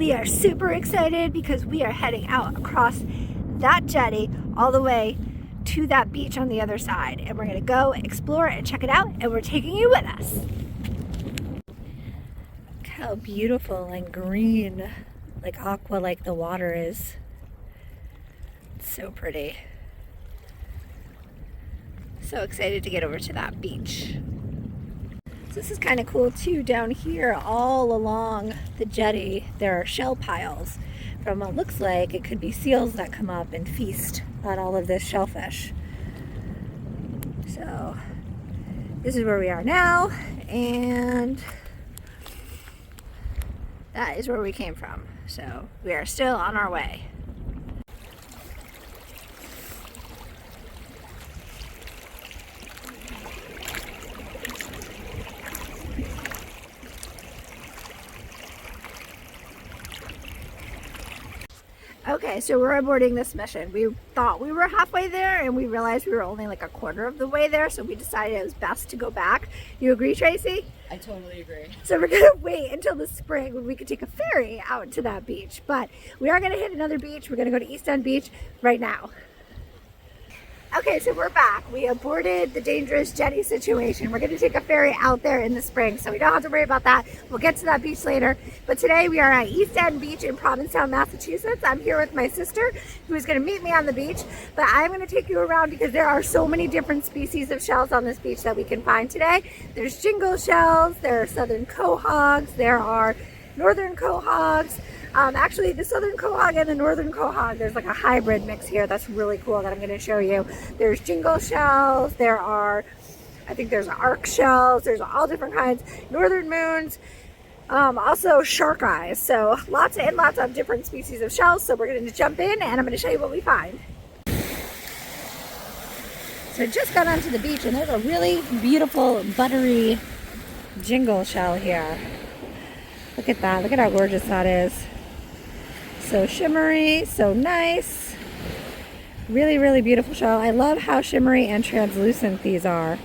we are super excited because we are heading out across that jetty all the way to that beach on the other side. And we're gonna go explore and check it out, and we're taking you with us. Look how beautiful and green, like aqua like the water is. It's so pretty. So excited to get over to that beach. So this is kind of cool too. Down here all along the jetty there are shell piles from what looks like it could be seals that come up and feast on all of this shellfish. So this is where we are now, and that is where we came from. So we are still on our way. Okay, so we're aborting this mission. We thought we were halfway there and we realized we were only like a quarter of the way there, so we decided it was best to go back. You agree, Tracy? I totally agree. So we're gonna wait until the spring when we could take a ferry out to that beach. But we are gonna hit another beach. We're gonna go to East End Beach right now. Okay, so we're back. We aborted the dangerous jetty situation. We're gonna take a ferry out there in the spring, so we don't have to worry about that. We'll get to that beach later. But today we are at East End Beach in Provincetown, Massachusetts. I'm here with my sister, who is gonna meet me on the beach. But I'm gonna take you around because there are so many different species of shells on this beach that we can find today. There's jingle shells, there are southern quahogs, there are northern quahogs. Actually, the southern quahog and the northern quahog, there's like a hybrid mix here that's really cool that I'm going to show you. There's jingle shells, I think there's arc shells, there's all different kinds, northern moons, also shark eyes. So lots and lots of different species of shells. So we're going to jump in and I'm going to show you what we find. So I just got onto the beach and there's a really beautiful buttery jingle shell here. Look at that, look at how gorgeous that is. So shimmery, so nice. Really, really beautiful shell. I love how shimmery and translucent these are.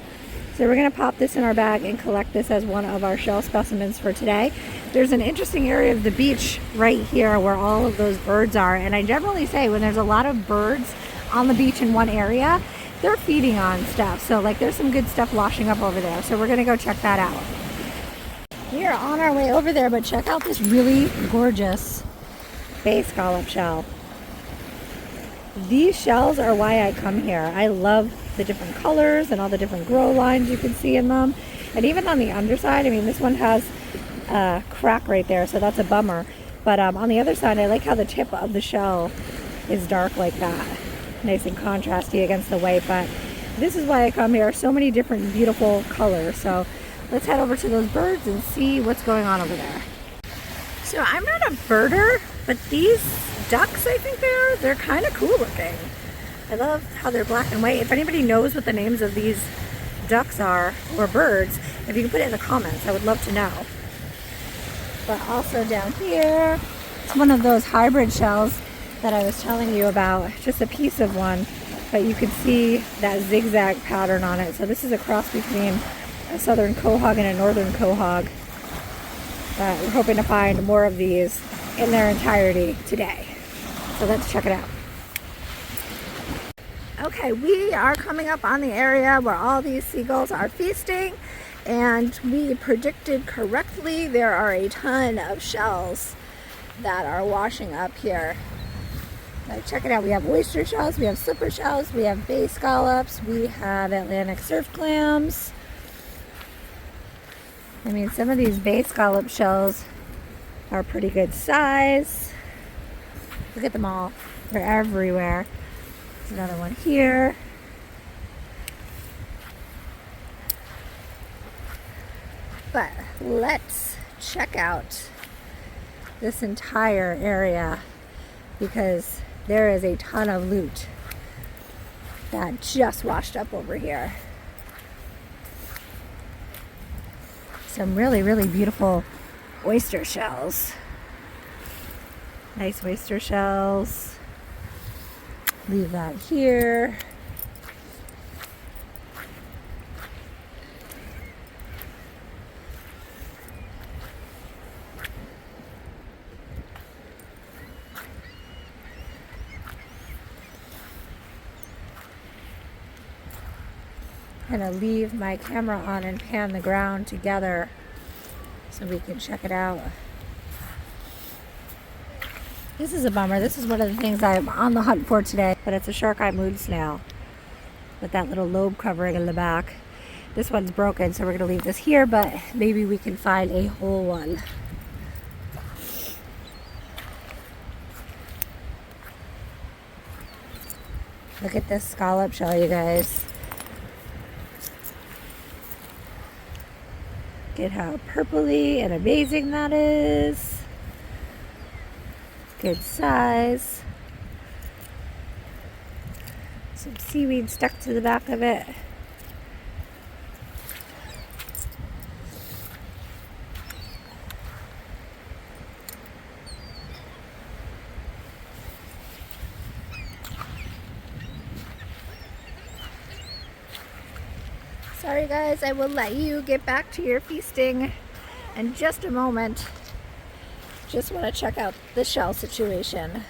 So we're gonna pop this in our bag and collect this as one of our shell specimens for today. There's an interesting area of the beach right here where all of those birds are. And I generally say when there's a lot of birds on the beach in one area, they're feeding on stuff. So like there's some good stuff washing up over there. So we're gonna go check that out. We are on our way over there, but check out this really gorgeous bay scallop shell. These shells are why I come here. I love the different colors and all the different grow lines you can see in them. And even on the underside, I mean, this one has a crack right there, so that's a bummer. But on the other side, I like how the tip of the shell is dark like that. Nice and contrasty against the white, but this is why I come here. So many different beautiful colors. So let's head over to those birds and see what's going on over there. So I'm not a birder, but these ducks, I think they're kind of cool looking. I love how they're black and white. If anybody knows what the names of these ducks are, or birds, if you can put it in the comments, I would love to know. But also down here, it's one of those hybrid shells that I was telling you about, just a piece of one, but you can see that zigzag pattern on it. So this is a cross between a southern quahog and a northern quahog. We're hoping to find more of these in their entirety today. So let's check it out. Okay, we are coming up on the area where all these seagulls are feasting, and we predicted correctly. There are a ton of shells that are washing up here. Now check it out. We have oyster shells, we have slipper shells, we have bay scallops, we have Atlantic surf clams. I mean, some of these bay scallop shells are pretty good size. Look at them all. They're everywhere. There's another one here. But let's check out this entire area because there is a ton of loot that just washed up over here. Some really, really beautiful oyster shells. Nice oyster shells. Leave that here. I'm gonna leave my camera on and pan the ground together so we can check it out. This is a bummer. This is one of the things I'm on the hunt for today, but it's a shark eye moon snail with that little lobe covering in the back. This one's broken, so we're gonna leave this here, but maybe we can find a whole one. Look at this scallop shell, you guys. Look at how purpley and amazing that is. Good size. Some seaweed stuck to the back of it. Sorry guys, I will let you get back to your feasting in just a moment. Just want to check out the shell situation.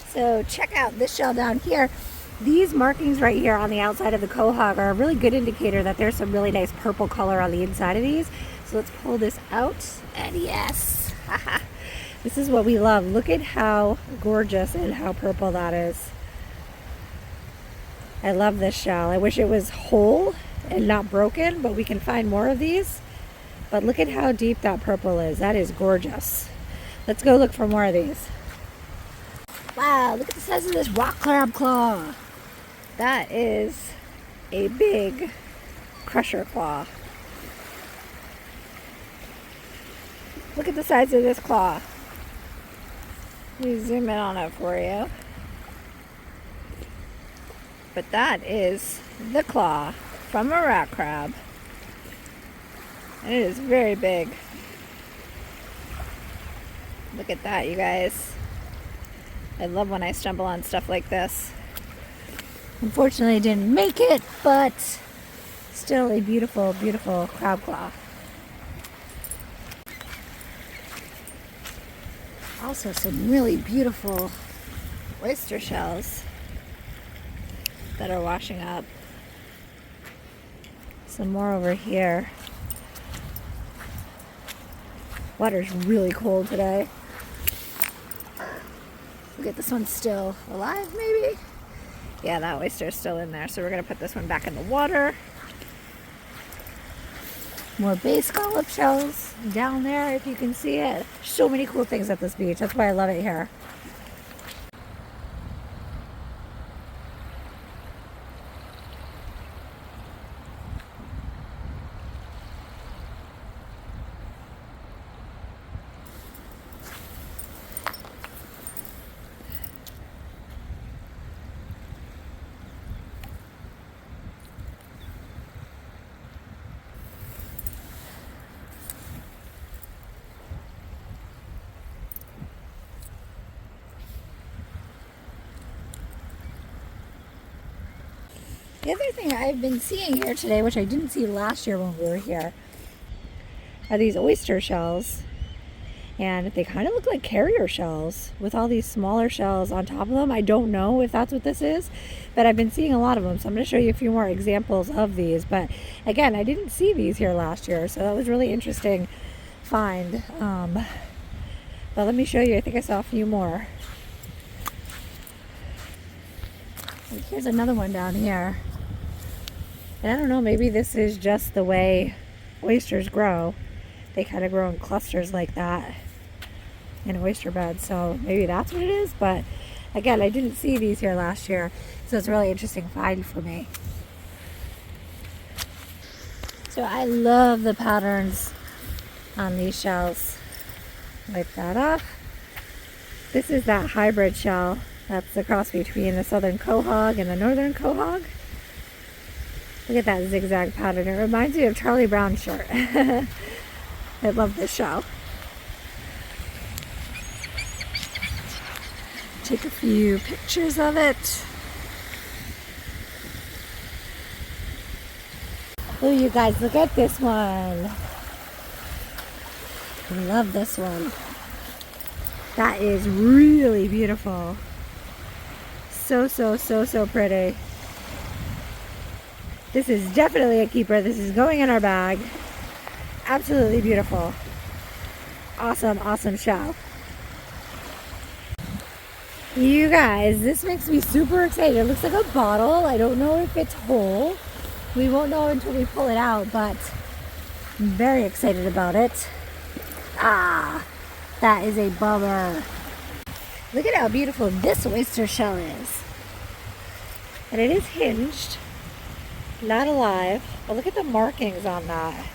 So check out this shell down here. These markings right here on the outside of the quahog are a really good indicator that there's some really nice purple color on the inside of these. So let's pull this out, and yes, this is what we love. Look at how gorgeous and how purple that is. I love this shell. I wish it was whole and not broken, but we can find more of these. But look at how deep that purple is. That is gorgeous. Let's go look for more of these. Wow, look at the size of this rock crab claw. That is a big crusher claw. Look at the size of this claw. Let me zoom in on it for you. But that is the claw from a rock crab. And it is very big. Look at that, you guys. I love when I stumble on stuff like this. Unfortunately, I didn't make it, but still a beautiful, beautiful crab claw. Also some really beautiful oyster shells that are washing up. Some more over here. Water's really cold today. Look at this one, still alive maybe? Yeah, that oyster is still in there. So we're gonna put this one back in the water. More bay scallop shells down there if you can see it. So many cool things at this beach. That's why I love it here. The other thing I've been seeing here today, which I didn't see last year when we were here, are these oyster shells. And they kind of look like carrier shells with all these smaller shells on top of them. I don't know if that's what this is, but I've been seeing a lot of them. So I'm going to show you a few more examples of these. But again, I didn't see these here last year, so that was really interesting find. But let me show you. I think I saw a few more. And here's another one down here. And I don't know, maybe this is just the way oysters grow. They kind of grow in clusters like that in oyster beds. So maybe that's what it is. But again, I didn't see these here last year. So it's a really interesting find for me. So I love the patterns on these shells. Wipe that off. This is that hybrid shell. That's the cross between the southern quahog and the northern quahog. Look at that zigzag pattern. It reminds me of Charlie Brown's shirt. I love this shell. Take a few pictures of it. Oh, you guys, look at this one. I love this one. That is really beautiful. So pretty. This is definitely a keeper. This is going in our bag. Absolutely beautiful. Awesome shell. You guys, this makes me super excited. It looks like a bottle. I don't know if it's whole. We won't know until we pull it out, but I'm very excited about it. Ah, that is a bummer. Look at how beautiful this oyster shell is. And it is hinged, not alive, but look at the markings on that.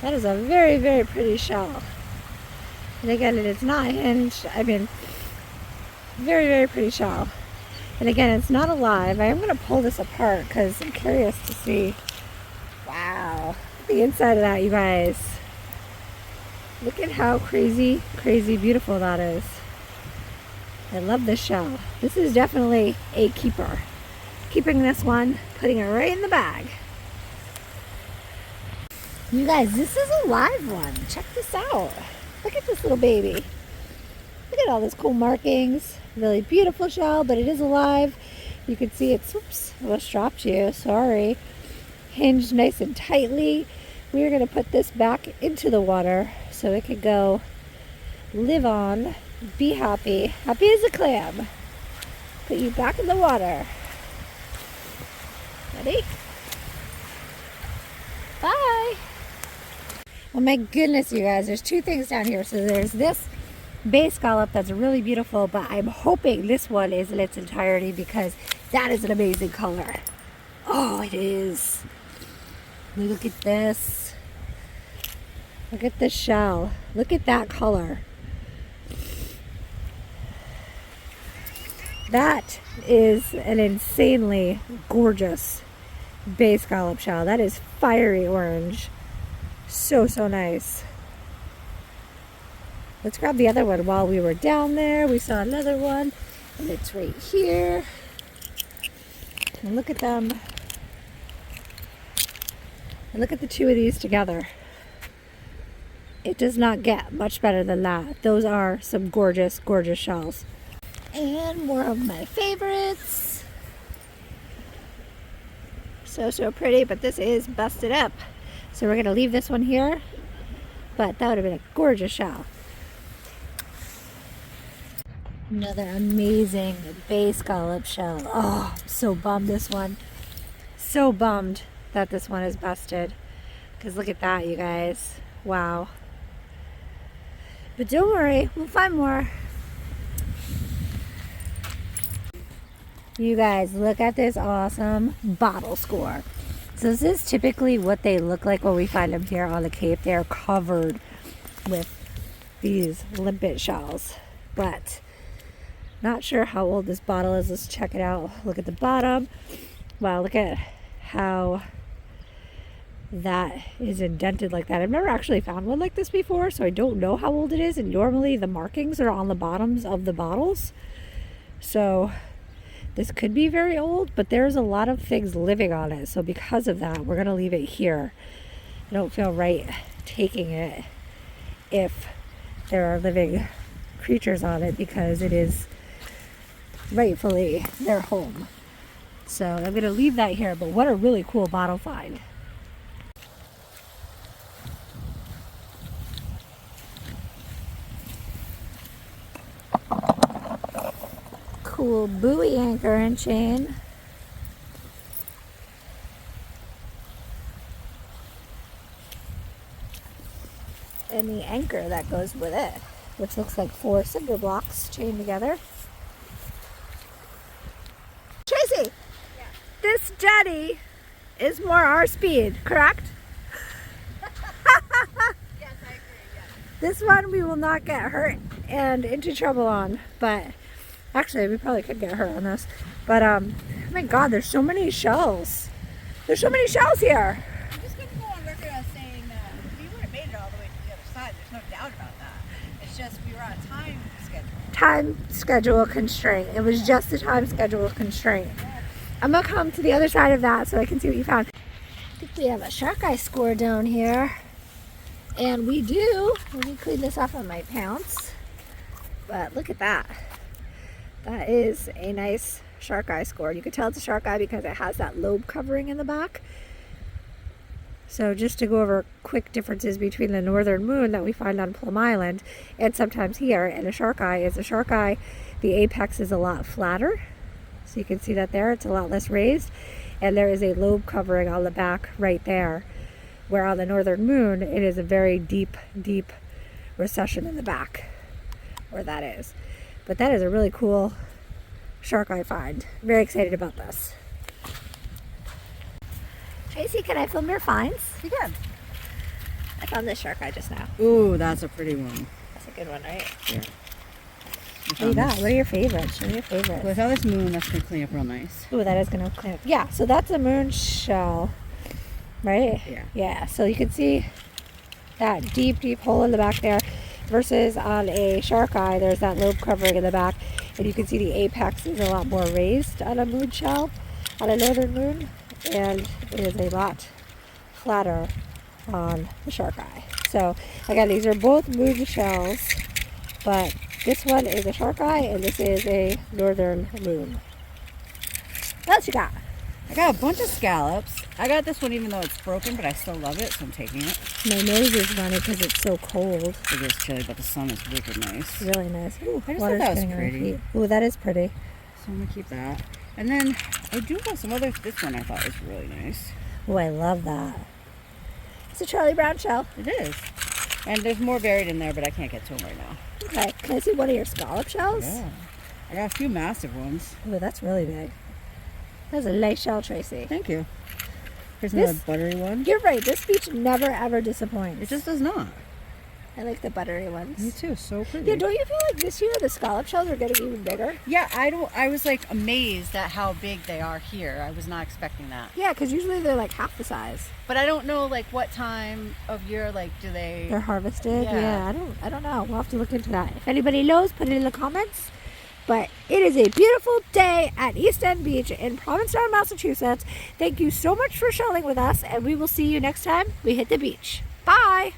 That is a very pretty shell. And again, it is not hinged. I mean, very pretty shell. And again, it's not alive. I am going to pull this apart because I'm curious to see. Wow. The inside of that, you guys. Look at how crazy beautiful that is. I love this shell. This is definitely a keeper. Keeping this one, putting it right in the bag. You guys, this is a live one. Check this out. Look at this little baby. Look at all those cool markings. Really beautiful shell, but it is alive. You can see it's, oops, I almost dropped you, sorry. Hinged nice and tightly. We are going to put this back into the water so it can go live on, be happy as a clam. Put you back in the water. Ready? Bye. Oh my goodness, you guys, there's two things down here. So there's this bay scallop that's really beautiful, but I'm hoping this one is in its entirety because that is an amazing color. Oh, it is. Look at this. Look at the shell. Look at that color. That is an insanely gorgeous bay scallop shell. That is fiery orange. So nice. Let's grab the other one. While we were down there, we saw another one, and it's right here. And look at them. And look at the two of these together. It does not get much better than that. Those are some gorgeous shells. And more of my favorites. So pretty, but this is busted up. So we're going to leave this one here, but that would have been a gorgeous shell. Another amazing bay scallop shell. Oh, I'm so bummed this one. So bummed that this one is busted. Because look at that, you guys. Wow. But don't worry, we'll find more. You guys, look at this awesome bottle score. So this is typically what they look like when we find them here on the Cape. They are covered with these limpet shells. But not sure how old this bottle is. Let's check it out. Look at the bottom. Wow, look at how that is indented like that. I've never actually found one like this before, so I don't know how old it is. And normally the markings are on the bottoms of the bottles. So this could be very old, but there's a lot of things living on it. So because of that, we're going to leave it here. I don't feel right taking it if there are living creatures on it because it is rightfully their home. So I'm going to leave that here, but what a really cool bottle find. Cool buoy anchor and chain. And the anchor that goes with it, which looks like 4 cinder blocks chained together. Tracy, yeah. This jetty is more our speed, correct? Yes, I agree, yes. This one we will not get hurt and into trouble on, but actually, we probably could get hurt on this. But, oh my God, there's so many shells. There's so many shells here. I'm just going to go on record as saying that we would have made it all the way to the other side. There's no doubt about that. It's just we were on a time schedule. Time schedule constraint. It was just a time schedule constraint. I'm gonna come to the other side of that so I can see what you found. I think we have a shark eye score down here. And we do. Let me clean this off on my pounce. But look at that. That is a nice shark eye score. You can tell it's a shark eye because it has that lobe covering in the back. So just to go over quick differences between the northern moon that we find on Plum Island and sometimes here, and a shark eye is a shark eye. The apex is a lot flatter. So you can see that there, it's a lot less raised. And there is a lobe covering on the back right there. Where on the northern moon, it is a very deep, deep recession in the back where that is. But that is a really cool shark eye find. Very excited about this. Tracy, can I film your finds? You can. I found this shark eye just now. Ooh, that's a pretty one. That's a good one, right? Yeah. What do you got? What are your favorites? Show me your favorites. With all this moon, that's gonna clean up real nice. Ooh, that is going to clean up. Yeah, so that's a moon shell, right? Yeah. Yeah, so you can see that deep, deep hole in the back there versus on a shark eye, there's that lobe covering in the back. And you can see the apex is a lot more raised on a moon shell, on a northern moon. And it is a lot flatter on the shark eye. So again, these are both moon shells, but this one is a shark eye and this is a northern moon. What else you got? I got a bunch of scallops. I got this one even though it's broken, but I still love it, so I'm taking it. My nose is running because it's so cold. It is chilly, but the sun is wicked nice. Really nice. Ooh, I just water's thought that was getting on my pretty. feet. Ooh, that is pretty. So I'm gonna keep that. And then I do have some others. This one I thought was really nice. Ooh, I love that. It's a Charlie Brown shell. It is. And there's more buried in there, but I can't get to them right now. Okay, can I see one of your scallop shells? Yeah. I got a few massive ones. Ooh, that's really big. That's a nice shell, Tracy. Thank you. Here's This- another buttery one. You're right. This beach never ever disappoints. It just does not. I like the buttery ones. Me too. So pretty. Yeah, don't you feel like this year the scallop shells are getting even bigger? Yeah, I was like amazed at how big they are here. I was not expecting that. Yeah, because usually they're like half the size. But I don't know like what time of year like do they They're harvested. Yeah. Yeah, I don't know. We'll have to look into that. If anybody knows, put it in the comments. But it is a beautiful day at East End Beach in Provincetown, Massachusetts. Thank you so much for shelling with us, and we will see you next time we hit the beach. Bye!